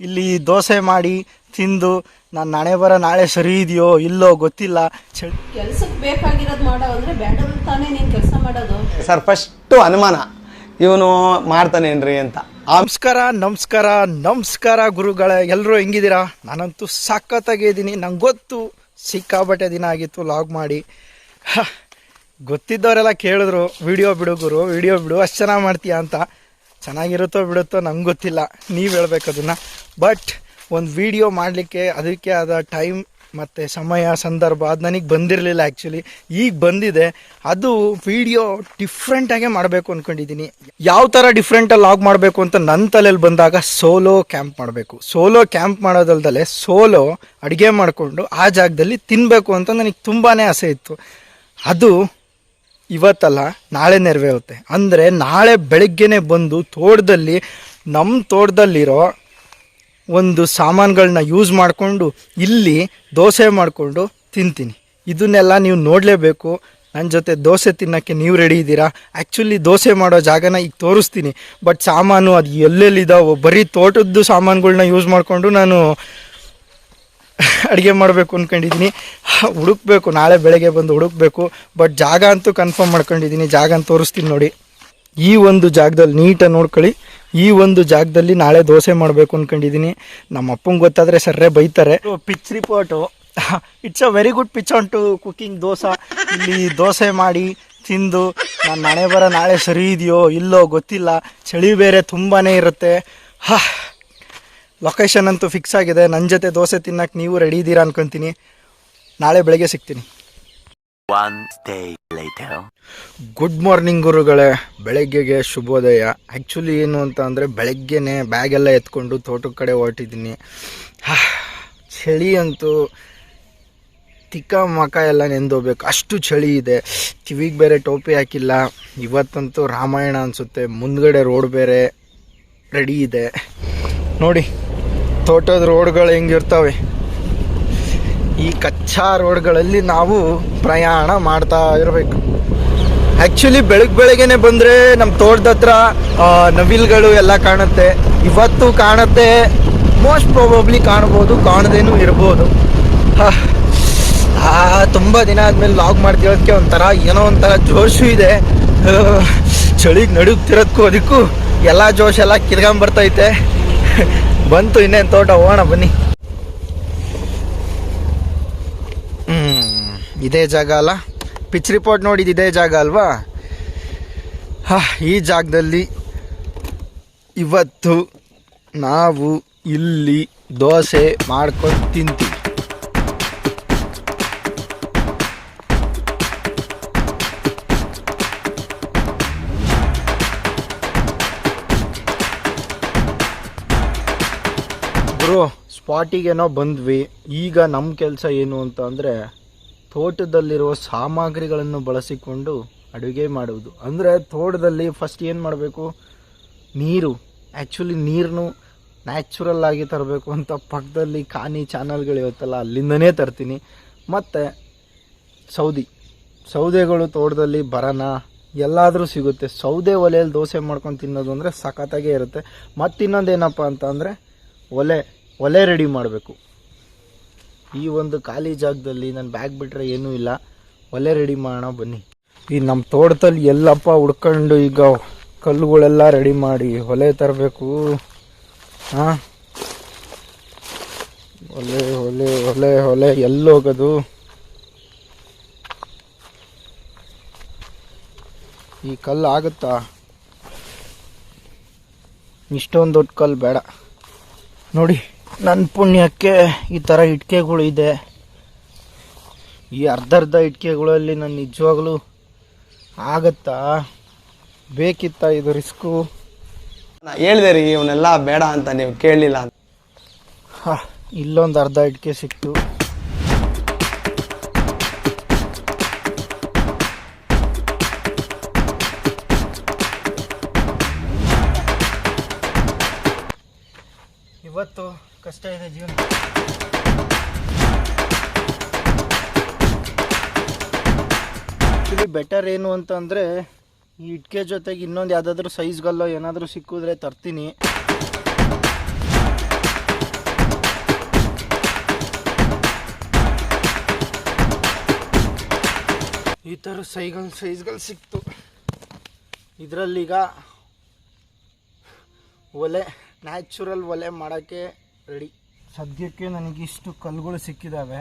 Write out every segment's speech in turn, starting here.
ಇಲ್ಲಿ ದೋಸೆ ಮಾಡಿ ತಿಂದು ನಾನು ನಾಳೆ ಬರೋ ನಾಳೆ ಸರಿ ಇದೆಯೋ ಇಲ್ಲೋ ಗೊತ್ತಿಲ್ಲ. ಕೆಲಸಕ್ಕೆ ಬೇಕಾಗಿರೋದು ಮಾಡೋ ಅಂದ್ರೆ ಬೇಡ ತಾನೇ ನೀನು ಕೆಲಸ ಮಾಡೋದು. ಸರ್ ಫಸ್ಟು ಅನುಮಾನ ಇವನು ಮಾಡ್ತಾನೇನ್ರಿ ಅಂತ. ನಮಸ್ಕಾರ ನಮಸ್ಕಾರ ನಮಸ್ಕಾರ ಗುರುಗಳೇ, ಎಲ್ಲರೂ ಹೆಂಗಿದ್ದೀರಾ? ನಾನಂತೂ ಸಖತ್ತಾಗಿದ್ದೀನಿ. ನಂಗೆ ಗೊತ್ತು ಸಿಕ್ಕಾಬಟ್ಟೆ ದಿನ ಆಗಿತ್ತು ಲಾಗ್ ಮಾಡಿ. ಗೊತ್ತಿದ್ದವರೆಲ್ಲ ಕೇಳಿದ್ರು ವಿಡಿಯೋ ಬಿಡು ಗುರು, ವಿಡಿಯೋ ಬಿಡು, ಅಷ್ಟು ಚೆನ್ನಾಗಿ ಮಾಡ್ತೀಯಾ ಅಂತ. ಚೆನ್ನಾಗಿರುತ್ತೋ ಬಿಡುತ್ತೋ ನಂಗೆ ಗೊತ್ತಿಲ್ಲ, ನೀವು ಹೇಳ್ಬೇಕು ಅದನ್ನು. ಬಟ್ ಒಂದು ವಿಡಿಯೋ ಮಾಡಲಿಕ್ಕೆ ಅದಕ್ಕೆ ಆದ ಟೈಮ್ ಮತ್ತು ಸಮಯ ಸಂದರ್ಭ ಅದು ನನಗೆ ಬಂದಿರಲಿಲ್ಲ. ಆ್ಯಕ್ಚುಲಿ ಈಗ ಬಂದಿದೆ. ಅದು ವಿಡಿಯೋ ಡಿಫ್ರೆಂಟಾಗೇ ಮಾಡಬೇಕು ಅಂದ್ಕೊಂಡಿದ್ದೀನಿ. ಯಾವ ಥರ ಡಿಫ್ರೆಂಟಾಗಿ ಲಾಗ್ ಮಾಡಬೇಕು ಅಂತ ನನ್ನ ತಲೆಯಲ್ಲಿ ಬಂದಾಗ ಸೋಲೋ ಕ್ಯಾಂಪ್ ಮಾಡಬೇಕು. ಸೋಲೋ ಕ್ಯಾಂಪ್ ಮಾಡೋದಲ್ದಲೆ ಸೋಲೋ ಅಡುಗೆ ಮಾಡಿಕೊಂಡು ಆ ಜಾಗದಲ್ಲಿ ತಿನ್ನಬೇಕು ಅಂತ ನನಗೆ ತುಂಬಾ ಆಸೆ ಇತ್ತು. ಅದು ಇವತ್ತಲ್ಲ ನಾಳೆ ನೆರವೇರುತ್ತೆ. ಅಂದರೆ ನಾಳೆ ಬೆಳಗ್ಗೆನೇ ಬಂದು ತೋಟದಲ್ಲಿ ನಮ್ಮ ತೋಟದಲ್ಲಿರೋ ಒಂದು ಸಾಮಾನುಗಳನ್ನ ಯೂಸ್ ಮಾಡಿಕೊಂಡು ಇಲ್ಲಿ ದೋಸೆ ಮಾಡಿಕೊಂಡು ತಿಂತೀನಿ. ಇದನ್ನೆಲ್ಲ ನೀವು ನೋಡಲೇಬೇಕು. ನನ್ನ ಜೊತೆ ದೋಸೆ ತಿನ್ನೋಕ್ಕೆ ನೀವು ರೆಡಿ ಇದ್ದೀರಾ? ಆ್ಯಕ್ಚುಲಿ ದೋಸೆ ಮಾಡೋ ಜಾಗನ ಈಗ ತೋರಿಸ್ತೀನಿ. ಬಟ್ ಸಾಮಾನು ಅದು ಎಲ್ಲೆಲ್ಲಿದ್ದಾವೋ ಬರೀ ತೋಟದ್ದು ಸಾಮಾನುಗಳ್ನ ಯೂಸ್ ಮಾಡಿಕೊಂಡು ನಾನು ಅಡುಗೆ ಮಾಡಬೇಕು ಅಂದ್ಕೊಂಡಿದ್ದೀನಿ. ಹುಡುಕ್ಬೇಕು, ನಾಳೆ ಬೆಳಗ್ಗೆ ಬಂದು ಹುಡುಕ್ಬೇಕು. ಬಟ್ ಜಾಗ ಅಂತೂ ಕನ್ಫರ್ಮ್ ಮಾಡ್ಕೊಂಡಿದ್ದೀನಿ. ಜಾಗ ಅಂತ ತೋರಿಸ್ತೀನಿ ನೋಡಿ. ಈ ಒಂದು ಜಾಗದಲ್ಲಿ ನೀಟಾಗಿ ನೋಡ್ಕೊಳ್ಳಿ. ಈ ಒಂದು ಜಾಗದಲ್ಲಿ ನಾಳೆ ದೋಸೆ ಮಾಡಬೇಕು ಅಂದ್ಕೊಂಡಿದ್ದೀನಿ. ನಮ್ಮ ಅಪ್ಪಂಗೆ ಗೊತ್ತಾದರೆ ಸರ್ರೇ ಬೈತಾರೆ. Pitch report, it's a very good pitch on to cooking dosa. ಇಲ್ಲಿ ದೋಸೆ ಮಾಡಿ ತಿಂದು ನಾನು ನಾಳೆ ಬರೋ ನಾಳೆ ಸರಿ ಇದೆಯೋ ಇಲ್ಲೋ ಗೊತ್ತಿಲ್ಲ. ಚಳಿ ಬೇರೆ ತುಂಬಾ ಇರುತ್ತೆ. ಲೊಕೇಶನ್ ಅಂತೂ ಫಿಕ್ಸ್ ಆಗಿದೆ. ನನ್ನ ಜೊತೆ ದೋಸೆ ತಿನ್ನಕ್ಕೆ ನೀವು ರೆಡಿ ಇದ್ದೀರಾ ಅನ್ಕೊತೀನಿ. ನಾಳೆ ಬೆಳಗ್ಗೆ ಸಿಗ್ತೀನಿ. ಗುಡ್ ಮಾರ್ನಿಂಗ್ ಗುರುಗಳೇ, ಬೆಳಗ್ಗೆಗೆ ಶುಭೋದಯ. ಆ್ಯಕ್ಚುಲಿ ಏನು ಅಂತ ಅಂದರೆ ಬೆಳಗ್ಗೆನೆ ಬ್ಯಾಗೆಲ್ಲ ಎತ್ಕೊಂಡು ತೋಟದ ಕಡೆ ಹೊರಟಿದ್ದೀನಿ. ಚಳಿ ಅಂತೂ ತಿಕ್ಕ ಮಕ ಎಲ್ಲ ನೆಂದೋಗ್ಬೇಕು, ಅಷ್ಟು ಚಳಿ ಇದೆ. ಕಿವಿಗೆ ಬೇರೆ ಟೋಪಿ ಹಾಕಿಲ್ಲ. ಇವತ್ತಂತೂ ರಾಮಾಯಣ ಅನಿಸುತ್ತೆ. ಮುಂದ್ಗಡೆ ರೋಡ್ ಬೇರೆ ರೆಡಿ ಇದೆ ನೋಡಿ. ತೋಟದ ರೋಡ್ಗಳು ಹೆಂಗಿರ್ತವೆ, ಈ ಕಚ್ಚಾ ರೋಡ್ಗಳಲ್ಲಿ ನಾವು ಪ್ರಯಾಣ ಮಾಡ್ತಾ ಇರಬೇಕು. ಆ್ಯಕ್ಚುಲಿ ಬೆಳಗ್ಗೆನೆ ಬಂದರೆ ನಮ್ಮ ತೋಟದ ಹತ್ರ ನವಿಲುಗಳು ಎಲ್ಲ ಕಾಣುತ್ತೆ. ಇವತ್ತು ಕಾಣುತ್ತೆ, ಮೋಸ್ಟ್ ಪ್ರಾಬಬ್ಲಿ ಕಾಣ್ಬೋದು, ಕಾಣದೇನೂ ಇರ್ಬೋದು. ತುಂಬ ದಿನ ಆದಮೇಲೆ ಲಾಗ್ ಮಾಡ್ತಿರೋದಕ್ಕೆ ಒಂಥರ ಏನೋ ಒಂಥರ ಜೋಶು ಇದೆ. ಚಳಿಗೆ ನಡುಗ್ತಿರೋದಕ್ಕೂ ಅದಕ್ಕೂ ಎಲ್ಲ ಜೋಶ್ ಎಲ್ಲ ಕಿರ್ಕೊಂಬರ್ತೈತೆ. ಬಂತು ಇನ್ನೇನು ತೋಟ, ಹೋಗೋಣ ಬನ್ನಿ. ಇದೇ ಜಾಗ ಅಲ್ಲ, ಪಿಚ್ ರಿಪೋರ್ಟ್ ನೋಡಿದ್ದು ಇದೇ ಜಾಗ ಅಲ್ವಾ? ಈ ಜಾಗದಲ್ಲಿ ಇವತ್ತು ನಾವು ಇಲ್ಲಿ ದೋಸೆ ಮಾಡ್ಕೊಂಡು ತಿಂತೀವಿ. ಬ್ರೋ, ಸ್ಪಾಟಿಗೇನೋ ಬಂದ್ವಿ. ಈಗ ನಮ್ಮ ಕೆಲಸ ಏನು ಅಂತ ಅಂದರೆ ತೋಟದಲ್ಲಿರುವ ಸಾಮಗ್ರಿಗಳನ್ನು ಬಳಸಿಕೊಂಡು ಅಡುಗೆ ಮಾಡುವುದು. ಅಂದರೆ ತೋಟದಲ್ಲಿ ಫಸ್ಟ್ ಏನು ಮಾಡಬೇಕು, ನೀರು. ಆ್ಯಕ್ಚುಲಿ ನೀರನ್ನು ನ್ಯಾಚುರಲ್ ಆಗಿ ತರಬೇಕು ಅಂತ ಪಕ್ಕದಲ್ಲಿ ಕಾನಿ ಚಾನಲ್ಗಳಿರುತ್ತಲ್ಲ ಅಲ್ಲಿಂದನೇ ತರ್ತೀನಿ. ಮತ್ತು ಸೌದೆಗಳು ತೋಟದಲ್ಲಿ ಬರೋಣ ಎಲ್ಲಾದರೂ ಸಿಗುತ್ತೆ. ಸೌದೆ ಒಲೆಯಲ್ಲಿ ದೋಸೆ ಮಾಡ್ಕೊಂಡು ತಿನ್ನೋದು ಅಂದರೆ ಸಖತ್ತಾಗೇ ಇರುತ್ತೆ. ಮತ್ತು ಇನ್ನೊಂದೇನಪ್ಪ ಅಂತ ಅಂದರೆ ಒಲೆ ರೆಡಿ ಮಾಡಬೇಕು. ಈ ಒಂದು ಖಾಲಿ ಜಾಗದಲ್ಲಿ ನನ್ನ ಬ್ಯಾಗ್ ಬಿಟ್ಟರೆ ಏನೂ ಇಲ್ಲ. ಒಲೆ ರೆಡಿ ಮಾಡೋಣ ಬನ್ನಿ. ಈ ನಮ್ಮ ತೋಟದಲ್ಲಿ ಎಲ್ಲಪ್ಪ ಹುಡ್ಕೊಂಡು ಈಗ ಕಲ್ಲುಗಳೆಲ್ಲ ರೆಡಿ ಮಾಡಿ ಒಲೆ ತರಬೇಕು. ಒಲೆ ಒಲೆ ಒಲೆ ಒಲೆ ಎಲ್ಲೋಗೋದು? ಈ ಕಲ್ಲು ಆಗುತ್ತಾ? ಇಷ್ಟೊಂದು ದೊಡ್ಡ ಕಲ್ಲು ಬೇಡ ನೋಡಿ. ನನ್ನ ಪುಣ್ಯಕ್ಕೆ ಈ ಥರ ಇಟ್ಕೆಗಳು ಇದೆ. ಈ ಅರ್ಧ ಇಟ್ಕೆಗಳಲ್ಲಿ ನಾನು ನಿಜವಾಗ್ಲೂ ಆಗತ್ತಾ? ಬೇಕಿತ್ತಾ ಇದು ರಿಸ್ಕು? ಹೇಳಿದೆ ರೀ ಇವನ್ನೆಲ್ಲ ಬೇಡ ಅಂತ, ನೀವು ಕೇಳಲಿಲ್ಲ. ಇಲ್ಲೊಂದು ಅರ್ಧ ಇಟ್ಕೆ ಸಿಕ್ತು. ಇವತ್ತು ಕಷ್ಟ ಇದೆ ಜೀವನ. ಆ್ಯಕ್ಚುಲಿ ಬೆಟರ್ ಏನು ಅಂತ ಅಂದರೆ ಈ ಇಟ್ಕೆ ಜೊತೆಗೆ ಇನ್ನೊಂದು ಯಾವುದಾದ್ರೂ ಸೈಜ್ಗಲ್ಲೋ ಏನಾದರೂ ಸಿಕ್ಕಿದ್ರೆ ತರ್ತೀನಿ. ಥರ ಸೈಜ್ಗಳು ಸಿಕ್ತು. ಇದರಲ್ಲೀಗ ಒಲೆ, ನ್ಯಾಚುರಲ್ ಒಲೆ ಮಾಡೋಕ್ಕೆ ರೆಡಿ. ಸದ್ಯಕ್ಕೆ ನನಗಿಷ್ಟು ಕಲ್ಲುಗಳು ಸಿಕ್ಕಿದ್ದಾವೆ.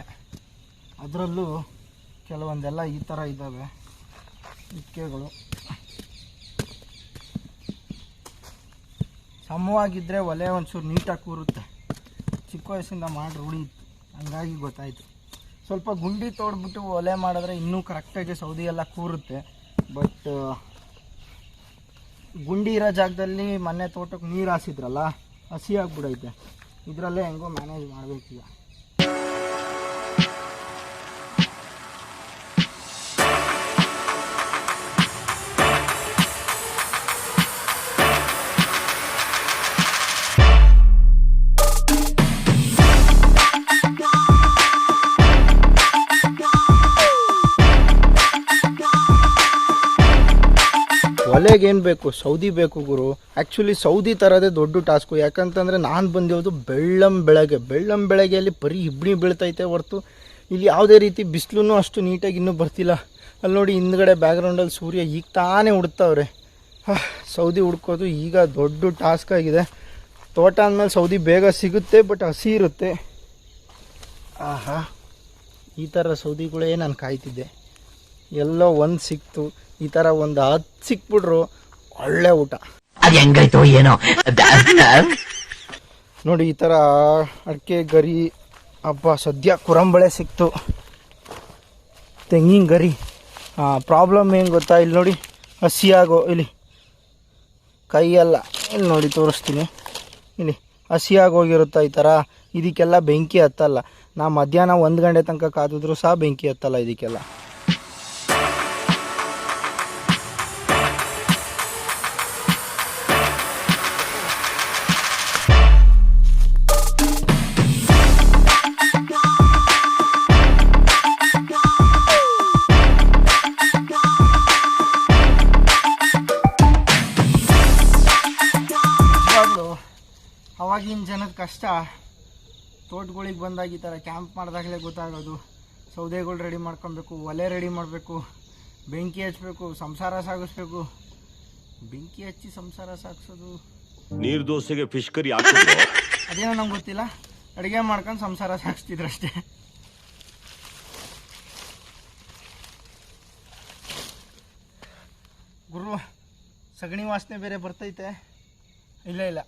ಅದರಲ್ಲೂ ಕೆಲವೊಂದೆಲ್ಲ ಈ ಥರ ಇದ್ದಾವೆ ಇಕ್ಕೆಗಳು. ಸಮವಾಗಿದ್ದರೆ ಒಲೆ ಒಂಚೂರು ನೀಟಾಗಿ ಕೂರುತ್ತೆ. ಚಿಕ್ಕ ವಯಸ್ಸಿಂದ ಮಾಡಿ ರೂಢಿ ಇತ್ತು, ಹಂಗಾಗಿ ಗೊತ್ತಾಯಿತು. ಸ್ವಲ್ಪ ಗುಂಡಿ ತೋಡ್ಬಿಟ್ಟು ಒಲೆ ಮಾಡಿದ್ರೆ ಇನ್ನೂ ಕರೆಕ್ಟಾಗಿ ಸೌದೆ ಎಲ್ಲ ಕೂರುತ್ತೆ. ಬಟ್ ಗುಂಡಿ ಇರೋ ಜಾಗದಲ್ಲಿ ಮೊನ್ನೆ ತೋಟಕ್ಕೆ ನೀರು ಹಾಸಿದ್ರಲ್ಲ, ಹಸಿ ಆಗಿಬಿಡೈತೆ. ಇದರಲ್ಲೇ ಹೆಂಗೋ ಮ್ಯಾನೇಜ್ ಮಾಡಬೇಕೀಗ. ಒಲೆಗೇನು ಬೇಕು? ಸೌದಿ ಬೇಕು ಗುರು. ಆ್ಯಕ್ಚುಲಿ ಸೌದಿ ತರೋದೇ ದೊಡ್ಡ ಟಾಸ್ಕು. ಯಾಕಂತಂದರೆ ನಾನು ಬಂದಿರೋದು ಬೆಳಗ್ಗೆಯಲ್ಲಿ ಬರೀ ಇಬ್ಬನಿ ಬೀಳ್ತೈತೆ ಹೊರ್ತು ಇಲ್ಲಿ ಯಾವುದೇ ರೀತಿ ಬಿಸಿಲು ಅಷ್ಟು ನೀಟಾಗಿ ಇನ್ನೂ ಬರ್ತಿಲ್ಲ. ಅಲ್ಲಿ ನೋಡಿ ಹಿಂದ್ಗಡೆ ಬ್ಯಾಕ್ಗ್ರೌಂಡಲ್ಲಿ ಸೂರ್ಯ ಈಗ ತಾನೇ ಹುಡ್ತಾವ್ರೆ. ಸೌದಿ ಹುಡ್ಕೋದು ಈಗ ದೊಡ್ಡ ಟಾಸ್ಕ್ ಆಗಿದೆ. ತೋಟ ಅಂದಮೇಲೆ ಸೌದಿ ಬೇಗ ಸಿಗುತ್ತೆ, ಬಟ್ ಹಸಿ ಇರುತ್ತೆ. ಆಹಾ, ಈ ಥರ ಸೌದಿಗಳೇ ನಾನು ಕಾಯ್ತಿದ್ದೆ. ಎಲ್ಲೋ ಒಂದು ಸಿಕ್ತು. ಈ ಥರ ಒಂದು 10 ಸಿಕ್ಬಿಟ್ರು ಒಳ್ಳೆ ಊಟ. ಅದು ಹೆಂಗಾಯ್ತು ಏನೋ. ನೋಡಿ ಈ ಥರ ಅಡಿಕೆ ಗರಿ, ಹಬ್ಬ ಸದ್ಯ ಕುರಂಬಳೆ ಸಿಕ್ತು, ತೆಂಗಿನ ಗರಿ. ಪ್ರಾಬ್ಲಮ್ ಏನು ಗೊತ್ತಾ? ಇಲ್ಲಿ ನೋಡಿ ಹಸಿಯಾಗೋ, ಇಲ್ಲಿ ಕೈಯೆಲ್ಲ ಇಲ್ಲಿ ನೋಡಿ ತೋರಿಸ್ತೀನಿ. ಇಲ್ಲಿ ಹಸಿಯಾಗೋಗಿರುತ್ತಾ ಈ ಥರ. ಇದಕ್ಕೆಲ್ಲ ಬೆಂಕಿ ಹತ್ತಲ್ಲ. ನಾ ಮಧ್ಯಾಹ್ನ 1 ಗಂಟೆ ತನಕ ಕಾದಿದ್ರು ಸಹ ಬೆಂಕಿ ಹತ್ತಲ್ಲ ಇದಕ್ಕೆಲ್ಲ. ಅವಾಗಿನ ಜನದ ಕಷ್ಟ ತೋಟಗಳಿಗೆ ಬಂದಾಗ ಈ ಥರ ಕ್ಯಾಂಪ್ ಮಾಡಿದಾಗಲೇ ಗೊತ್ತಾಗೋದು. ಸೌದೆಗಳು ರೆಡಿ ಮಾಡ್ಕೊಬೇಕು, ಒಲೆ ರೆಡಿ ಮಾಡಬೇಕು, ಬೆಂಕಿ ಹಚ್ಚಬೇಕು, ಸಂಸಾರ ಸಾಗಿಸ್ಬೇಕು. ಬೆಂಕಿ ಹಚ್ಚಿ ಸಂಸಾರ ಸಾಗಿಸೋದು, ನೀರು ದೋಸೆಗೆ ಫಿಶ್ ಕರಿ ಅದೇನೋ ನಮ್ಗೆ ಗೊತ್ತಿಲ್ಲ. ಅಡುಗೆ ಮಾಡ್ಕೊಂಡು ಸಂಸಾರ ಸಾಗಿಸ್ತಿದ್ರಷ್ಟೇ. ಗುರು, ಸಗಣಿ ವಾಸನೆ ಬೇರೆ ಬರ್ತೈತೆ. ಇಲ್ಲ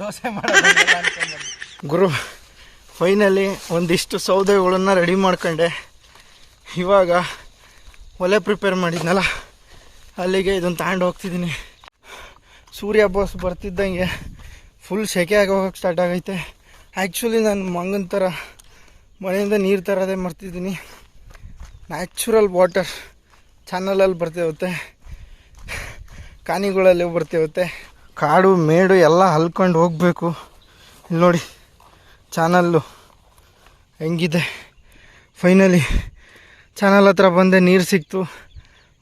ದೋಸೆ ಮಾಡೋದು ಗುರು. ಫೈನಲಿ ಒಂದಿಷ್ಟು ಸೌದೆಗಳನ್ನ ರೆಡಿ ಮಾಡ್ಕೊಂಡೆ. ಇವಾಗ ಒಲೆ ಪ್ರಿಪೇರ್ ಮಾಡಿದ್ನಲ್ಲ, ಅಲ್ಲಿಗೆ ಇದನ್ನು ತಗೊಂಡು ಹೋಗ್ತಿದ್ದೀನಿ. ಸೂರ್ಯ ಬಾಸ್ ಬರ್ತಿದ್ದಂಗೆ ಫುಲ್ ಸೆಕೆ ಆಗೋಗಕ್ಕೆ ಸ್ಟಾರ್ಟ್ ಆಗೈತೆ. ಆ್ಯಕ್ಚುಲಿ ನಾನು ಮಂಗನ ಥರ ಮನೆಯಿಂದ ನೀರು ತರೋದೇ ಮರ್ತಿದ್ದೀನಿ. ನ್ಯಾಚುರಲ್ ವಾಟರ್ ಚಾನಲಲ್ಲಿ ಬರ್ತಿರುತ್ತೆ, ಕಾನಿಗಳಲ್ಲಿ ಬರ್ತಿರುತ್ತೆ. ಕಾಡು ಮೇಡು ಎಲ್ಲ ಹಲ್ಕೊಂಡು ಹೋಗಬೇಕು. ಇಲ್ಲಿ ನೋಡಿ ಚಾನಲ್ಲು ಹೆಂಗಿದೆ. ಫೈನಲಿ ಚಾನಲ್ ಹತ್ರ ಬಂದೆ, ನೀರು ಸಿಕ್ತು.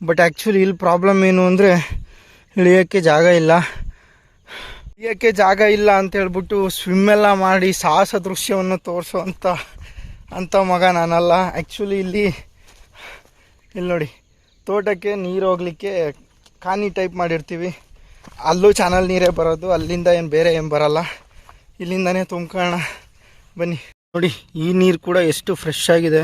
ಬಟ್ ಆ್ಯಕ್ಚುಲಿ ಇಲ್ಲಿ ಪ್ರಾಬ್ಲಮ್ ಏನು ಅಂದರೆ ಇಳಿಯೋಕ್ಕೆ ಜಾಗ ಇಲ್ಲ ಅಂತ ಹೇಳ್ಬಿಟ್ಟು ಸ್ವಿಮ್ಮೆಲ್ಲ ಮಾಡಿ ಸಾಹಸ ದೃಶ್ಯವನ್ನು ತೋರಿಸೋ ಅಂಥ ಮಗ ನಾನಲ್ಲ. ಆ್ಯಕ್ಚುಲಿ ಇಲ್ಲಿ ನೋಡಿ ತೋಟಕ್ಕೆ ನೀರು ಹೋಗಲಿಕ್ಕೆ ಕಾನಿ ಟೈಪ್ ಮಾಡಿರ್ತೀವಿ. ಅಲ್ಲೂ ಚಾನಲ್ ನೀರೇ ಬರೋದು, ಅಲ್ಲಿಂದ ಏನು ಬೇರೆ ಏನು ಬರಲ್ಲ. ಇಲ್ಲಿಂದನೇ ತುಂಬ್ಕೊಳ್ಳೋಣ ಬನ್ನಿ. ನೋಡಿ ಈ ನೀರು ಕೂಡ ಎಷ್ಟು ಫ್ರೆಶ್ ಆಗಿದೆ.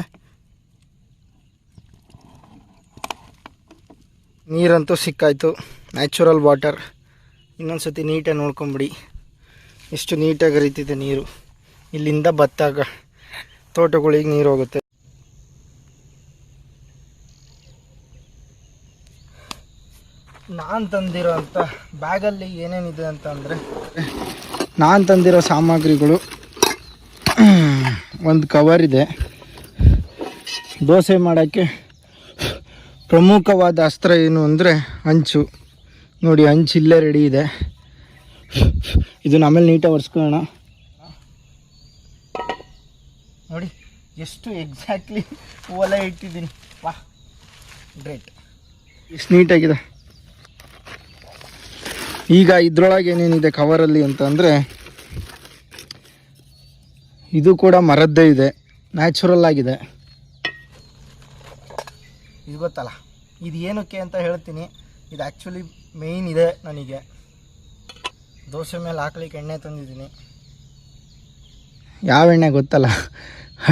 ನೀರಂತೂ ಸಿಕ್ಕಾಯ್ತು, ನ್ಯಾಚುರಲ್ ವಾಟರ್. ಇನ್ನೊಂದು ಸತಿ ನೀಟಾಗಿ ನೋಡ್ಕೊಂಬಿಡಿ ಎಷ್ಟು ನೀಟಾಗಿ ಹರಿತಿದೆ ನೀರು. ಇಲ್ಲಿಂದ ಬತ್ತಾಗ ತೋಟಗಳಿಗೆ ನೀರು ಹೋಗುತ್ತೆ. ನಾನು ತಂದಿರೋ ಅಂಥ ಬ್ಯಾಗಲ್ಲಿ ಏನೇನಿದೆ ಅಂತ ಅಂದರೆ, ನಾನು ತಂದಿರೋ ಸಾಮಗ್ರಿಗಳು, ಒಂದು ಕವರ್ ಇದೆ. ದೋಸೆ ಮಾಡೋಕ್ಕೆ ಪ್ರಮುಖವಾದ ಅಸ್ತ್ರ ಏನು ಅಂದರೆ ಹಂಚು. ನೋಡಿ ಹಂಚು ಇಲ್ಲೇ ರೆಡಿ ಇದೆ. ಇದನ್ನ ಆಮೇಲೆ ನೀಟಾಗಿ ಒರೆಸ್ಕೊಳ್ಳೋಣ. ನೋಡಿ ಎಷ್ಟು ಎಕ್ಸಾಕ್ಟ್ಲಿ ಒಲೆ ಇಟ್ಟಿದ್ದೀನಿ. ವಾಹ್, ಗ್ರೇಟ್, ಎಷ್ಟು ನೀಟಾಗಿದೆ. ಈಗ ಇದ್ರೊಳಗೆ ಏನೇನಿದೆ ಕವರಲ್ಲಿ ಅಂತಂದರೆ, ಇದು ಕೂಡ ಮರದ್ದೇ ಇದೆ, ನ್ಯಾಚುರಲ್ ಆಗಿದೆ. ಇದು ಗೊತ್ತಲ್ಲ, ಇದು ಏನಕ್ಕೆ ಅಂತ ಹೇಳ್ತೀನಿ. ಇದು ಆ್ಯಕ್ಚುಲಿ ಮೇಯ್ನ್ ಇದೆ. ನನಗೆ ದೋಸೆ ಮೇಲೆ ಹಾಕ್ಲಿಕ್ಕೆ ಎಣ್ಣೆ ತಂದಿದ್ದೀನಿ. ಯಾವ ಎಣ್ಣೆ ಗೊತ್ತಲ್ಲ,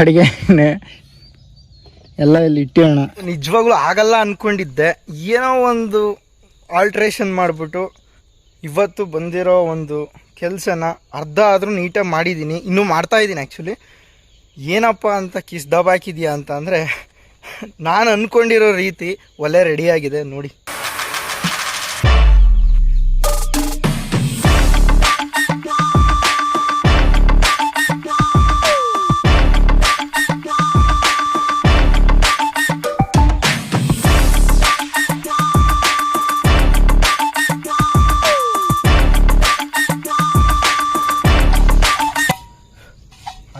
ಅಡುಗೆ ಎಣ್ಣೆ ಎಲ್ಲ ಇಲ್ಲಿ ಇಟ್ಟಿರೋಣ. ನಿಜವಾಗ್ಲೂ ಆಗಲ್ಲ ಅಂದ್ಕೊಂಡಿದ್ದೆ, ಏನೋ ಒಂದು ಆಲ್ಟ್ರೇಷನ್ ಮಾಡಿಬಿಟ್ಟು ಇವತ್ತು ಬಂದಿರೋ ಒಂದು ಕೆಲಸನ ಅರ್ಧ ಆದರೂ ನೀಟಾಗಿ ಮಾಡಿದ್ದೀನಿ. ಇನ್ನೂ ಮಾಡ್ತಾಯಿದ್ದೀನಿ. ಆ್ಯಕ್ಚುಲಿ ಏನಪ್ಪ ಅಂತ ಕಿಸ್ ದಬಾಕಿದೆಯಾ ಅಂತ ಅಂದರೆ, ನಾನು ಅಂದ್ಕೊಂಡಿರೋ ರೀತಿ ಒಳ್ಳೆ ರೆಡಿಯಾಗಿದೆ ನೋಡಿ.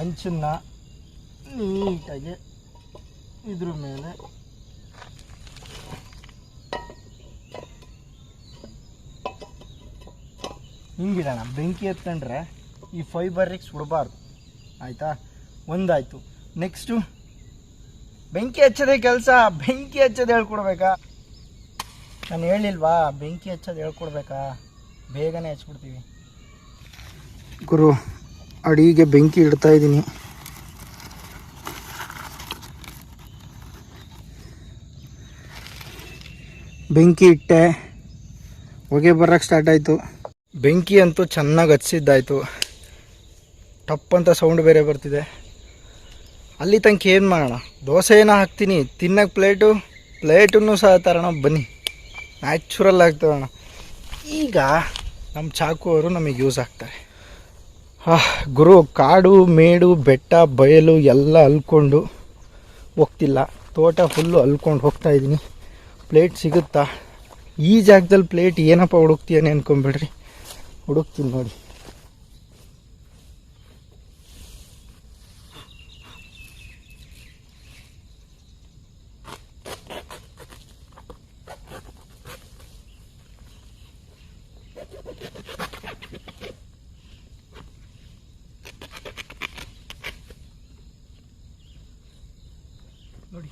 ಹಂಚನ್ನ ನೀಟಾಗಿ ಇದ್ರ ಮೇಲೆ ಹಿಂಗಿಡೋಣ. ಬೆಂಕಿ ಎತ್ಕೊಂಡ್ರೆ ಈ ಫೈಬರಿಗೆ ಸುಡಬಾರ್ದು, ಆಯಿತಾ? ಒಂದಾಯಿತು. ನೆಕ್ಸ್ಟು ಬೆಂಕಿ ಹಚ್ಚೋದೇ ಕೆಲಸ. ಬೆಂಕಿ ಹಚ್ಚೋದು ಹೇಳ್ಕೊಡ್ಬೇಕಾ? ನಾನು ಹೇಳಿಲ್ವಾ ಬೆಂಕಿ ಹಚ್ಚೋದು ಹೇಳ್ಕೊಡ್ಬೇಕಾ? ಬೇಗನೆ ಹಚ್ಬಿಡ್ತೀವಿ ಗುರು. ಅಡಿಗೆ ಬೆಂಕಿ ಇಡ್ತಾ ಇದ್ದೀನಿ. ಬೆಂಕಿ ಇಟ್ಟೆ, ಹೊಗೆ ಬರೋಕ್ಕೆ ಸ್ಟಾರ್ಟ್ ಆಯಿತು. ಬೆಂಕಿ ಅಂತೂ ಚೆನ್ನಾಗಿ ಹಚ್ಚಿದ್ದಾಯಿತು. ಟಪ್ ಅಂತ ಸೌಂಡ್ ಬೇರೆ ಬರ್ತಿದೆ. ಅಲ್ಲಿ ತನಕ ಏನು ಮಾಡೋಣ? ದೋಸೆ ಏನೋ ಹಾಕ್ತೀನಿ, ತಿನ್ನೋಕ್ಕೆ ಪ್ಲೇಟನ್ನು ಸಹ ತರೋಣ. ಬನ್ನಿ, ನ್ಯಾಚುರಲ್ ಆಗ್ತದೋಣ. ಈಗ ನಮ್ಮ ಚಾಕು ಅವರು ನಮಗೆ ಯೂಸ್ ಆಗ್ತಾರೆ. ಗುರು, ಕಾಡು ಮೇಡು ಬೆಟ್ಟ ಬಯಲು ಎಲ್ಲ ಅಲ್ಕೊಂಡು ಹೋಗ್ತಿಲ್ಲ, ತೋಟ ಫುಲ್ಲು ಅಲ್ಕೊಂಡು ಹೋಗ್ತಾ ಇದ್ದೀನಿ. ಪ್ಲೇಟ್ ಸಿಗುತ್ತಾ? ಈ ಜಾಗದಲ್ಲಿ ಪ್ಲೇಟ್ ಏನಪ್ಪ ಹುಡುಕ್ತೀಯನೇ ಅನ್ಕೊಂಬಿಡ್ರಿ, ಹುಡುಕ್ತೀನಿ ನೋಡಿ. ನೋಡಿ,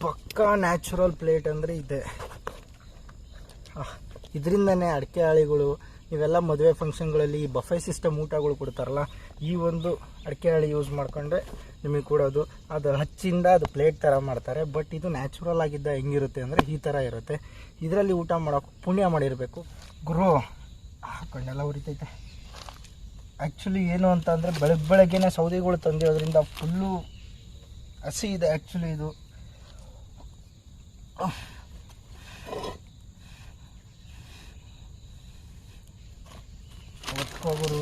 ಪಕ್ಕಾ ನ್ಯಾಚುರಲ್ ಪ್ಲೇಟ್ ಅಂದರೆ ಇದೆ. ಇದರಿಂದನೇ ಅಡಿಕೆ ಹಾಳಿಗಳು, ಇವೆಲ್ಲ ಮದುವೆ ಫಂಕ್ಷನ್ಗಳಲ್ಲಿ ಬಫೆ ಸಿಸ್ಟಮ್ ಊಟಗಳು ಕೊಡ್ತಾರಲ್ಲ, ಈ ಒಂದು ಅಡಿಕೆ ಹಾಳಿ ಯೂಸ್ ಮಾಡ್ಕೊಂಡ್ರೆ ನಿಮಗೆ ಕೊಡೋದು. ಅದು ಹಚ್ಚಿಂದ ಅದು ಪ್ಲೇಟ್ ಥರ ಮಾಡ್ತಾರೆ. ಬಟ್ ಇದು ನ್ಯಾಚುರಲ್ ಆಗಿದ್ದ ಹೆಂಗಿರುತ್ತೆ ಅಂದರೆ ಈ ಥರ ಇರುತ್ತೆ. ಇದರಲ್ಲಿ ಊಟ ಮಾಡೋಕೆ ಪುಣ್ಯ ಮಾಡಿರಬೇಕು ಗುರು. ಕಣ್ಣೆಲ್ಲ ಉರಿತೈತೆ. ಆ್ಯಕ್ಚುಲಿ ಏನು ಅಂತ ಅಂದರೆ, ಬೆಳಗ್ಗೆನೇ ಸೌದೆಗಳು ತಂದಿರೋದ್ರಿಂದ ಫುಲ್ಲು ಹಸಿ ಇದೆ. ಆ್ಯಕ್ಚುಲಿ ಇದು ಒತ್ಕೋಗುರು.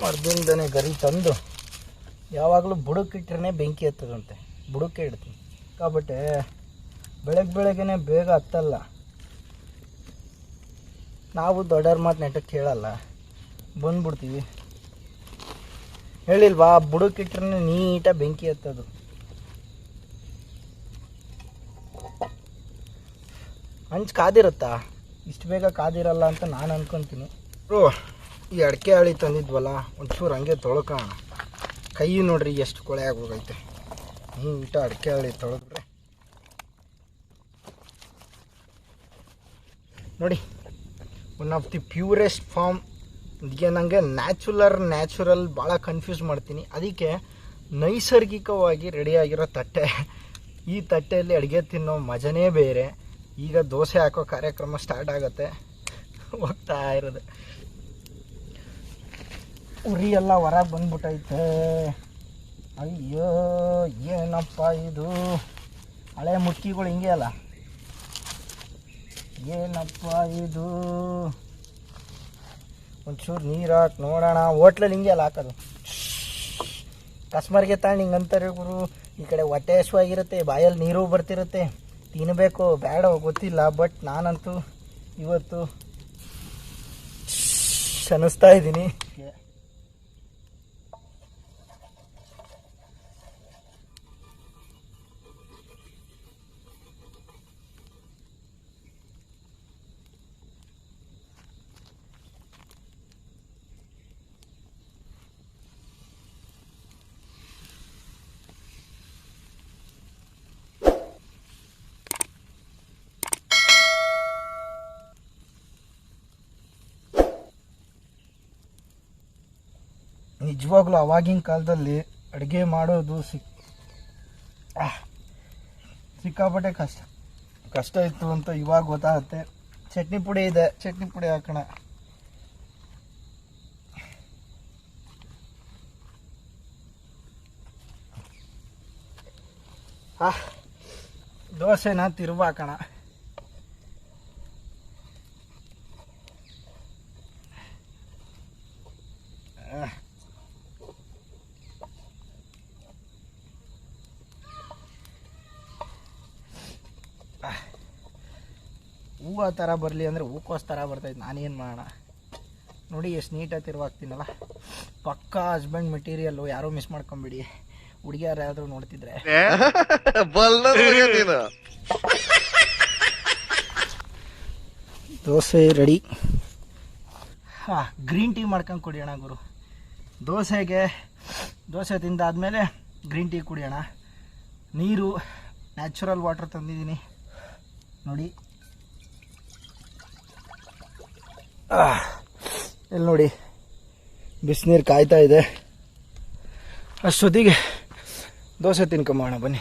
ಮರದಿಂದನೇ ಗರಿ ತಂದು ಯಾವಾಗಲೂ ಬುಡಕ್ಕಿಟ್ರೆ ಬೆಂಕಿ ಹತ್ತದಂತೆ, ಬುಡಕ್ಕೆ ಇಡ್ತೀನಿ. కాబట్టి ಬೆಳಗ್ಗೆನೇ ಬೇಗ ಹತ್ತಲ್ಲ. ನಾವು ದೊಡ್ಡವ್ರ ಮಾತು ನೆಟ್ಟಕ್ಕೆ ಕೇಳಲ್ಲ, ಬಂದ್ಬಿಡ್ತೀವಿ. ಹೇಳಿಲ್ವಾ, ಬುಡಕ್ಕಿಟ್ರೆ ನೀಟಾಗಿ ಬೆಂಕಿ ಹತ್ತದು. ಹಂಚು ಕಾದಿರುತ್ತಾ? ಇಷ್ಟು ಬೇಗ ಕಾದಿರಲ್ಲ ಅಂತ ನಾನು ಅನ್ಕೊತೀನಿ. ಈ ಅಡಿಕೆ ಹಾಳಿ ತಂದಿದ್ವಲ್ಲ, ಒಂಚೂರು ಹಂಗೆ ತೊಳ್ಕೋಣ. ಕೈ ನೋಡ್ರಿ ಎಷ್ಟು ಕೊಳೆ ಆಗೋಗೈತೆ. ನೀಟಾಗಿ ಅಡಿಕೆ ಹಾಳಿ ತೊಳೆದ್ರೆ ನೋಡಿ, one of the purest form. ಇದಕ್ಕೆ ನನಗೆ ನ್ಯಾಚುರಲ್ ಭಾಳ ಕನ್ಫ್ಯೂಸ್ ಮಾಡ್ತೀನಿ. ಅದಕ್ಕೆ ನೈಸರ್ಗಿಕವಾಗಿ ರೆಡಿಯಾಗಿರೋ ತಟ್ಟೆ. ಈ ತಟ್ಟೆಯಲ್ಲಿ ಅಡುಗೆ ತಿನ್ನೋ ಮಜನೇ ಬೇರೆ. ಈಗ ದೋಸೆ ಹಾಕೋ ಕಾರ್ಯಕ್ರಮ ಸ್ಟಾರ್ಟ್ ಆಗುತ್ತೆ, ಹೋಗ್ತಾ ಇರೋದು. ಉರಿ ಎಲ್ಲ ಹೊರಗೆ ಬಂದ್ಬಿಟ್ಟೈತೆ. ಅಯ್ಯೋ ಏನಪ್ಪ ಇದು, ಹಳೆ ಮುಟ್ಕಿಗಳು ಹಿಂಗೆ ಅಲ್ಲ, ಏನಪ್ಪ ಇದು. ಒಂಚೂರು ನೀರು ಹಾಕಿ ನೋಡೋಣ. ಹೋಟ್ಲಲ್ಲಿ ಹಿಂಗೆ ಅಲ್ಲ ಹಾಕೋದು, ಕಸ್ಟಮರ್ಗೆ ತಗೊಂಡು ಹಿಂಗೆ ಅಂತಾರೆ ಗುರು. ಈ ಕಡೆ ಹೊಟ್ಟೆ ಹಸುವಾಗಿರುತ್ತೆ, ಬಾಯಲ್ಲಿ ನೀರು ಬರ್ತಿರುತ್ತೆ, ತಿನ್ನಬೇಕು ಬೇಡ ಗೊತ್ತಿಲ್ಲ. ಬಟ್ ನಾನಂತೂ ಇವತ್ತು ಅನ್ನಿಸ್ತಾ ಇದ್ದೀನಿ. ನಿಜವಾಗ್ಲೂ ಅವಾಗಿನ ಕಾಲದಲ್ಲಿ ಅಡುಗೆ ಮಾಡೋದು ಸಿಕ್ಕಾಪಟ್ಟೆ ಕಷ್ಟ ಇತ್ತು ಅಂತ ಇವಾಗ ಗೊತ್ತಾಗುತ್ತೆ. ಚಟ್ನಿ ಪುಡಿ ಇದೆ, ಚಟ್ನಿ ಪುಡಿ ಹಾಕೋಣ. ದೋಸೆನ ತಿರುವಾಕೋಣ. ಹೂವು ಥರ ಬರಲಿ ಅಂದರೆ ಹೂಕೋಸ್ ಥರ ಬರ್ತೈತೆ. ನಾನೇನು ಮಾಡೋಣ ನೋಡಿ, ಎಷ್ಟು ನೀಟಾಗಿ ತಿರುವಾಗ್ತೀನಲ್ಲ. ಪಕ್ಕಾ ಹಸ್ಬೆಂಡ್ ಮೆಟೀರಿಯಲ್ಲು, ಯಾರೂ ಮಿಸ್ ಮಾಡ್ಕೊಂಬಿಡಿ. ಹುಡುಗಿಯಾರು ಯಾರಾದರೂ ನೋಡ್ತಿದ್ರೆ. ದೋಸೆ ರೆಡಿ. ಗ್ರೀನ್ ಟೀ ಮಾಡ್ಕೊಂಡು ಕುಡಿಯೋಣ ಗುರು. ದೋಸೆ ತಿಂದಾದ್ಮೇಲೆ ಗ್ರೀನ್ ಟೀ ಕುಡಿಯೋಣ. ನೀರು ನ್ಯಾಚುರಲ್ ವಾಟರ್ ತಂದಿದ್ದೀನಿ ನೋಡಿ. ಇಲ್ಲಿ ನೋಡಿ, ಬಿಸಿನೀರು ಕಾಯ್ತಾ ಇದೆ. ಅಷ್ಟೊತ್ತಿಗೆ ದೋಸೆ ತಿನ್ಕೊಂಬೋಣ ಬನ್ನಿ.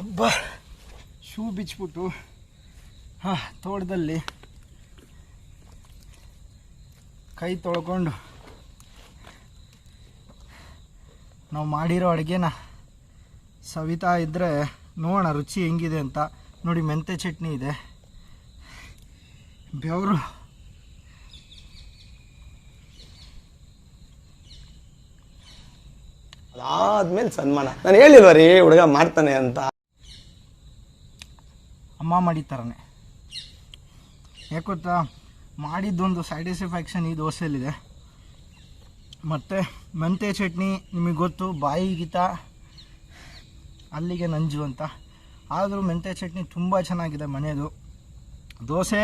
ಅಬ್ಬಾ, ಶೂ ಬಿಚ್ಚಿಬಿಟ್ಟು ತೋಟದಲ್ಲಿ ಕೈ ತೊಳ್ಕೊಂಡು ನಾವು ಮಾಡಿರೋ ಅಡುಗೆನ ಸವಿತಾ ಇದ್ದರೆ ನೋಡೋಣ ರುಚಿ ಹೆಂಗಿದೆ ಅಂತ. ನೋಡಿ, ಮೆಂತೆ ಚಟ್ನಿ ಇದೆ, ಬೆವರು ಅದಾದ್ಮೇಲೆ ಸನ್ಮಾನ. ನಾನು ಹೇಳಿಲ್ವ ರೀ ಹುಡುಗ ಮಾಡ್ತಾನೆ ಅಂತ. ಅಮ್ಮ ಮಾಡಿದ ಥರನೇ. ಯಾಕೊತ್ತಾ, ಮಾಡಿದ್ದೊಂದು ಸ್ಯಾಟಿಸ್ಫ್ಯಾಕ್ಷನ್ ಈ ದೋಸೆಯಲ್ಲಿದೆ. ಮತ್ತು ಮೆಂತೆ ಚಟ್ನಿ ನಿಮಗೆ ಗೊತ್ತು, ಬಾಯಿಗಿತ ಅಲ್ಲಿಗೆ ನಂಜು ಅಂತ. ಆದರೂ ಮೆಂತೆ ಚಟ್ನಿ ತುಂಬ ಚೆನ್ನಾಗಿದೆ ಮನೆಯದು. ದೋಸೆ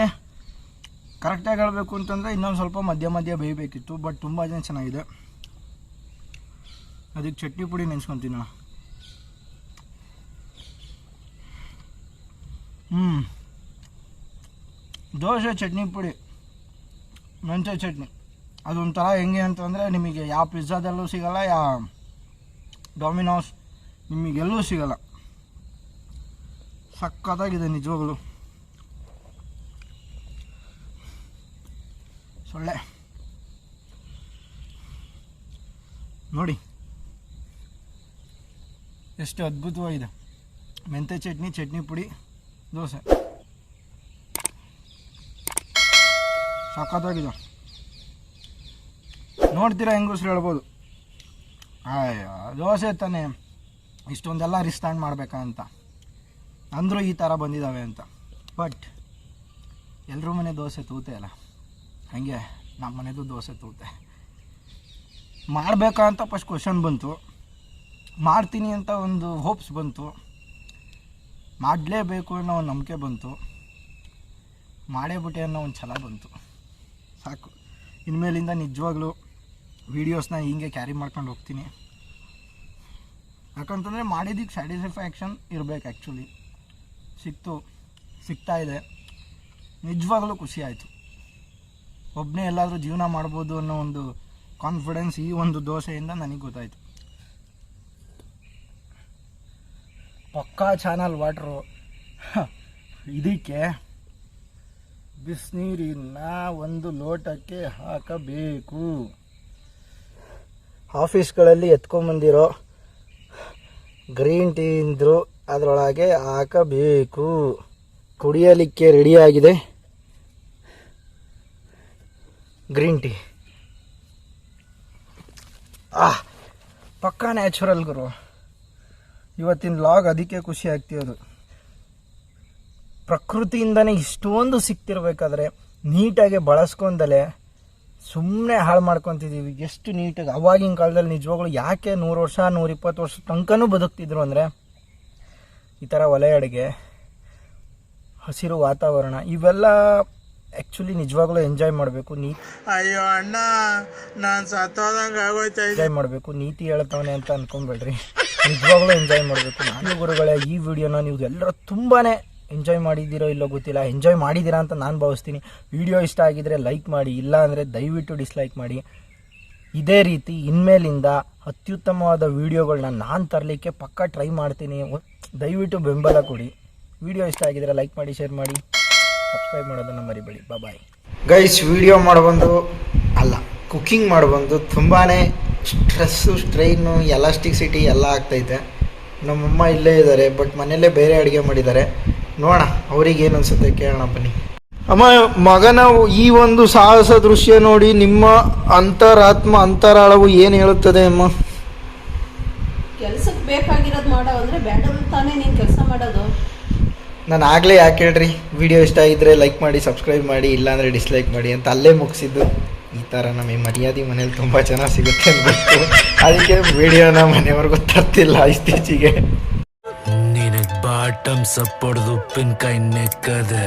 ಕರೆಕ್ಟಾಗಿ ಹೇಳಬೇಕು ಅಂತಂದರೆ ಇನ್ನೊಂದು ಸ್ವಲ್ಪ ಮಧ್ಯ ಬೇಯಬೇಕಿತ್ತು, ಬಟ್ ತುಂಬ ಚೆನ್ನಾಗಿದೆ. ಅದಕ್ಕೆ ಚಟ್ನಿ ಪುಡಿ ನೆನೆಸ್ಕೊತೀನಿ. ದೋಸೆ ಚಟ್ನಿ ಪುಡಿ, ಮೆಂತೆ ಚಟ್ನಿ ಅದೊಂಥರ ಹೆಂಗೆ ಅಂತಂದರೆ ನಿಮಗೆ ಯಾವ ಪಿಜ್ಜಾದಲ್ಲೂ ಸಿಗೋಲ್ಲ, ಯಾವ ಡೊಮಿನೋಸ್ ನಿಮಗೆಲ್ಲೂ ಸಿಗೋಲ್ಲ. ಸಕ್ಕತ್ತಾಗಿದೆ ನಿಜವಾಗ್ಲು. ಸೊಳ್ಳೆ ನೋಡಿ ಎಷ್ಟು ಅದ್ಭುತವಾಗಿದೆ. ಮೆಂತೆ ಚಟ್ನಿ, ಚಟ್ನಿ ಪುಡಿ, ದೋಸೆ ಸಕ್ಕತ್ತಾಗಿದೆ. ನೋಡ್ತೀರಾ ಹೆಂಗಸ್ರು ಹೇಳ್ಬೋದು, ದೋಸೆ ತಾನೇ ಇಷ್ಟೊಂದೆಲ್ಲ ರಿಸ್ಟಾಂಡ್ ಮಾಡ್ಬೇಕಂತ, ಅಂದರೂ ಈ ಥರ ಬಂದಿದ್ದಾವೆ ಅಂತ. ಬಟ್ ಎಲ್ಲರೂ ಮನೆ ದೋಸೆ ತೂತೆ ಅಲ್ಲ, ಹಾಗೆ ನಮ್ಮ ಮನೆದು ದೋಸೆ ತೂತೆ. ಮಾಡಬೇಕಾ ಅಂತ ಫಸ್ಟ್ ಕ್ವಶನ್ ಬಂತು, ಮಾಡ್ತೀನಿ ಅಂತ ಒಂದು ಹೋಪ್ಸ್ ಬಂತು, ಮಾಡಲೇಬೇಕು ಅನ್ನೋ ಒಂದು ನಂಬಿಕೆ ಬಂತು, ಮಾಡೇ ಬಿಟ್ಟೆ ಅನ್ನೋ ಒಂದು ಛಲ ಬಂತು. ಸಾಕು, ಇನ್ಮೇಲಿಂದ ನಿಜವಾಗ್ಲೂ ವೀಡಿಯೋಸ್ನ ಹಿಂಗೆ ಕ್ಯಾರಿ ಮಾಡ್ಕೊಂಡು ಹೋಗ್ತೀನಿ. ಯಾಕಂತಂದರೆ ಮಾಡಿದ್ದಕ್ಕೆ ಸ್ಯಾಟಿಸ್ಫ್ಯಾಕ್ಷನ್ ಇರಬೇಕು. ಆ್ಯಕ್ಚುಲಿ ಸಿಗ್ತಾ ಇದೆ, ನಿಜವಾಗ್ಲೂ ಖುಷಿ ಆಯಿತು. ಒಬ್ಬನೇ ಎಲ್ಲಾದರೂ ಜೀವನ ಮಾಡ್ಬೋದು ಅನ್ನೋ ಒಂದು ಕಾನ್ಫಿಡೆನ್ಸ್ ಈ ಒಂದು ದೋಸೆಯಿಂದ ನನಗೆ ಗೊತ್ತಾಯಿತು. ಪಕ್ಕಾ ಚಾನಲ್ ವಾಟ್ರು. ಇದಕ್ಕೆ ಬಿಸಿನೀರಿನ ಒಂದು ಲೋಟಕ್ಕೆ ಹಾಕಬೇಕು. ಆಫೀಸ್ಗಳಲ್ಲಿ ಎತ್ಕೊಂಬಂದಿರೋ ಗ್ರೀನ್ ಟೀ ಇಂದ್ರು ಅದರೊಳಗೆ ಹಾಕಬೇಕು. ಕುಡಿಯಲಿಕ್ಕೆ ರೆಡಿಯಾಗಿದೆ ಗ್ರೀನ್ ಟೀ. ಪಕ್ಕಾ ನ್ಯಾಚುರಲ್ ಗುರು. ಇವತ್ತಿನ ಲಾಗ್ ಅದಕ್ಕೆ ಖುಷಿ ಆಗ್ತಿರೋದು. ಪ್ರಕೃತಿಯಿಂದನೇ ಇಷ್ಟೊಂದು ಸಿಗ್ತಿರ್ಬೇಕಾದ್ರೆ ನೀಟಾಗಿ ಬಳಸ್ಕೊಂಡಲೆ ಸುಮ್ಮನೆ ಹಾಳು ಮಾಡ್ಕೊತಿದ್ದೀವಿ. ಎಷ್ಟು ನೀಟಾಗಿ ಅವಾಗಿನ ಕಾಲದಲ್ಲಿ ನಿಜವಾಗ್ಲೂ ಯಾಕೆ 100 ವರ್ಷ 120 ವರ್ಷ ತನಕನೂ ಬದುಕ್ತಿದ್ರು ಅಂದರೆ ಈ ಥರ ಒಲೆ ಅಡುಗೆ, ಹಸಿರು ವಾತಾವರಣ ಇವೆಲ್ಲ ಆ್ಯಕ್ಚುಲಿ ನಿಜವಾಗ್ಲೂ ಎಂಜಾಯ್ ಮಾಡಬೇಕು. ಅಯ್ಯೋ ಅಣ್ಣ ನಾನು ಸತ್ತೋದಂಗೆ ಆಗೋಯ್ತಾ, ಎಂಜಾಯ್ ಮಾಡಬೇಕು. ನೀತಿ ಹೇಳ್ತವನೆ ಅಂತ ಅಂದ್ಕೊಂಬೇಡ್ರಿ, ನಿಜವಾಗ್ಲೂ ಎಂಜಾಯ್ ಮಾಡಬೇಕು. ನಾನು ಗುರುಗಳೇ, ಈ ವಿಡಿಯೋನ ನೀವು ಎಲ್ಲರೂ ತುಂಬಾ ಎಂಜಾಯ್ ಮಾಡಿದ್ದೀರೋ ಇಲ್ಲೋ ಗೊತ್ತಿಲ್ಲ, ಎಂಜಾಯ್ ಮಾಡಿದ್ದೀರಾ ಅಂತ ನಾನು ಭಾವಿಸ್ತೀನಿ. ವಿಡಿಯೋ ಇಷ್ಟ ಆಗಿದ್ರೆ ಲೈಕ್ ಮಾಡಿ, ಇಲ್ಲ ಅಂದರೆ ದಯವಿಟ್ಟು ಡಿಸ್ಲೈಕ್ ಮಾಡಿ. ಇದೇ ರೀತಿ ಇನ್ಮೇಲಿಂದ ಅತ್ಯುತ್ತಮವಾದ ವೀಡಿಯೋಗಳನ್ನ ನಾನು ತರಲಿಕ್ಕೆ ಪಕ್ಕ ಟ್ರೈ ಮಾಡ್ತೀನಿ. ದಯವಿಟ್ಟು ಬೆಂಬಲ ಕೊಡಿ. ವಿಡಿಯೋ ಇಷ್ಟ ಆಗಿದ್ರೆ ಲೈಕ್ ಮಾಡಿ, ಶೇರ್ ಮಾಡಿ, ಸಬ್ಸ್ಕ್ರೈಬ್ ಮಾಡೋದನ್ನು ಮರಿಬೇಡಿ. Bye guys. ವಿಡಿಯೋ ಮಾಡಬಂದು ಅಲ್ಲ, ಕುಕ್ಕಿಂಗ್ ಮಾಡಬಂದು ತುಂಬಾ ಸ್ಟ್ರೆಸ್ಸು, ಸ್ಟ್ರೈನು, ಎಲಾಸ್ಟಿಸಿಟಿ ಎಲ್ಲ ಆಗ್ತೈತೆ. ನಮ್ಮಮ್ಮ ಇಲ್ಲೇ ಇದ್ದಾರೆ, ಬಟ್ ಮನೆಯಲ್ಲೇ ಬೇರೆ ಅಡುಗೆ ಮಾಡಿದ್ದಾರೆ. ನೋಡೋಣ ಅವ್ರಿಗೇನು ಅನಿಸುತ್ತೆ, ಕೇಳೋಣ ಬನ್ನಿ. ಅಮ್ಮ, ಮಗನ ಈ ಒಂದು ಸಾಹಸ ದೃಶ್ಯ ನೋಡಿ ನಿಮ್ಮ ಅಂತರಾತ್ಮ, ಅಂತರಾಳವು ಏನು ಹೇಳುತ್ತದೆ ಅಮ್ಮ? ಕೆಲ್ಸಕ್ಕೆ ಬೇಕಾಗಿರೋದು ಮಾಡೋ ಅಂದರೆ ಬೇಡವಲ್ಲ ತಾನೇ ನೀನು ಕೆಲಸ ಮಾಡೋದು. ನಾನು ಆಗಲೇ ಯಾಕೆ ಹೇಳ್ರಿ, ವಿಡಿಯೋ ಇಷ್ಟ ಆಗಿದ್ರೆ ಲೈಕ್ ಮಾಡಿ, ಸಬ್ಸ್ಕ್ರೈಬ್ ಮಾಡಿ, ಇಲ್ಲಾಂದರೆ ಡಿಸ್ಲೈಕ್ ಮಾಡಿ ಅಂತ ಅಲ್ಲೇ ಮುಗಿಸಿದ್ದು. ಈ ಥರ ನಮಗೆ ಮರ್ಯಾದೆ ಮನೇಲಿ ತುಂಬ ಚೆನ್ನಾಗಿ ಸಿಗುತ್ತೆ ಅನ್ಬೇಕು, ಅದಕ್ಕೆ ವಿಡಿಯೋನ ಮನೆಯವ್ರಿಗೂ ತರ್ತಿಲ್ಲ ಇತ್ತೀಚೆಗೆ. ನಿನಗೆ ಬಾಟಮ್ ಸಪ್ಪೊಡ್ದು ಉಪ್ಪಿನಕಾಯಿ ನೆಕ್ಕದೆ